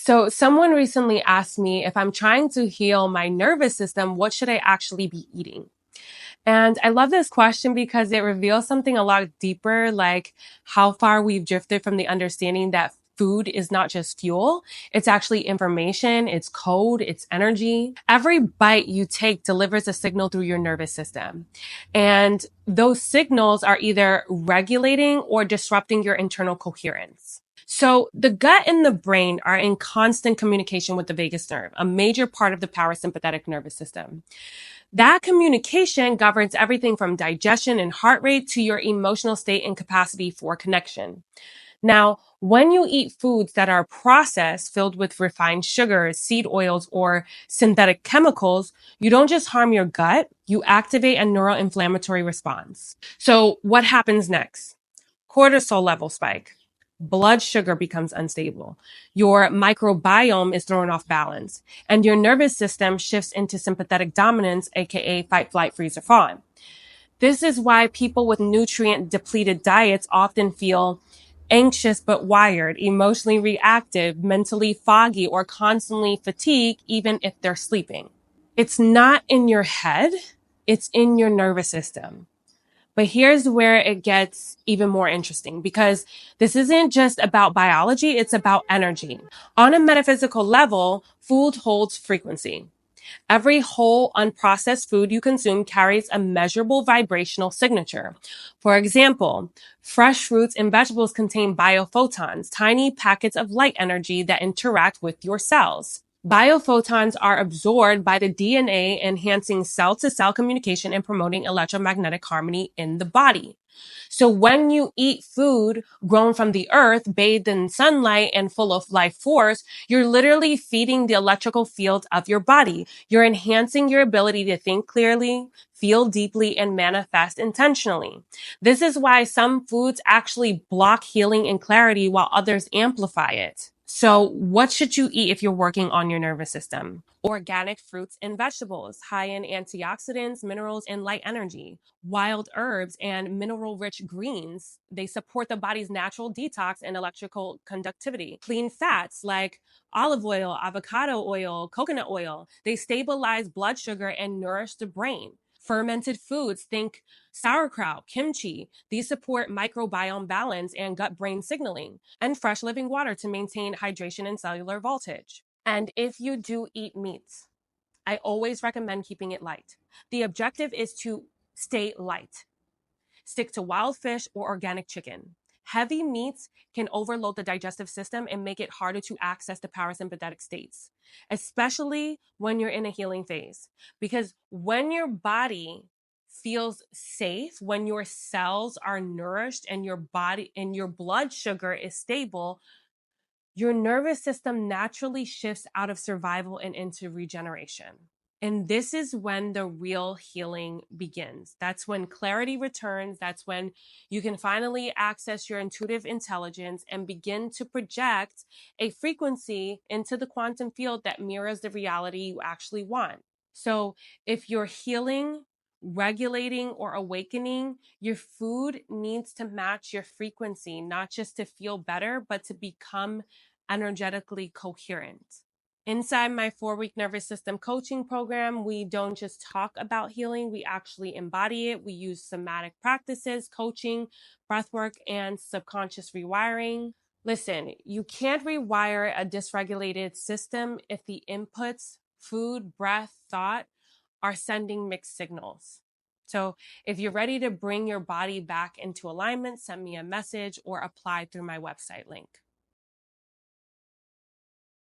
So someone recently asked me if I'm trying to heal my nervous system, what should I actually be eating? And I love this question because it reveals something a lot deeper, like how far we've drifted from the understanding that food is not just fuel. It's actually information, it's code, it's energy. Every bite you take delivers a signal through your nervous system. And those signals are either regulating or disrupting your internal coherence. So the gut and the brain are in constant communication with the vagus nerve, a major part of the parasympathetic nervous system. That communication governs everything from digestion and heart rate to your emotional state and capacity for connection. Now, when you eat foods that are processed, filled with refined sugars, seed oils, or synthetic chemicals, you don't just harm your gut, you activate a neuroinflammatory response. So what happens next? Cortisol levels spike. Blood sugar becomes unstable. Your microbiome is thrown off balance, and your nervous system shifts into sympathetic dominance, aka fight, flight, freeze, or fawn. This is why people with nutrient depleted diets often feel anxious but wired, emotionally reactive, mentally foggy, or constantly fatigued, even if they're sleeping. It's not in your head, it's in your nervous system. But here's where it gets even more interesting because this isn't just about biology, it's about energy. On a metaphysical level, food holds frequency. Every whole unprocessed food you consume carries a measurable vibrational signature. For example, fresh fruits and vegetables contain biophotons, tiny packets of light energy that interact with your cells. Biophotons are absorbed by the DNA, enhancing cell-to-cell communication and promoting electromagnetic harmony in the body. So when you eat food grown from the earth, bathed in sunlight and full of life force, you're literally feeding the electrical field of your body. You're enhancing your ability to think clearly, feel deeply, and manifest intentionally. This is why some foods actually block healing and clarity while others amplify it. So what should you eat if you're working on your nervous system? Organic fruits and vegetables, high in antioxidants, minerals, and light energy. Wild herbs and mineral-rich greens, they support the body's natural detox and electrical conductivity. Clean fats like olive oil, avocado oil, coconut oil, they stabilize blood sugar and nourish the brain. Fermented foods, think sauerkraut, kimchi. These support microbiome balance and gut-brain signaling, and fresh living water to maintain hydration and cellular voltage. And if you do eat meats, I always recommend keeping it light. The objective is to stay light. Stick to wild fish or organic chicken. Heavy meats can overload the digestive system and make it harder to access the parasympathetic states, especially when you're in a healing phase. Because when your body feels safe, when your cells are nourished and your body and your blood sugar is stable, your nervous system naturally shifts out of survival and into regeneration. And this is when the real healing begins. That's when clarity returns. That's when you can finally access your intuitive intelligence and begin to project a frequency into the quantum field that mirrors the reality you actually want. So if you're healing, regulating, or awakening, your food needs to match your frequency, not just to feel better, but to become energetically coherent. Inside my 4-week nervous system coaching program, we don't just talk about healing, we actually embody it. We use somatic practices, coaching, breathwork, and subconscious rewiring. Listen, you can't rewire a dysregulated system if the inputs, food, breath, thought, are sending mixed signals. So if you're ready to bring your body back into alignment, send me a message or apply through my website link.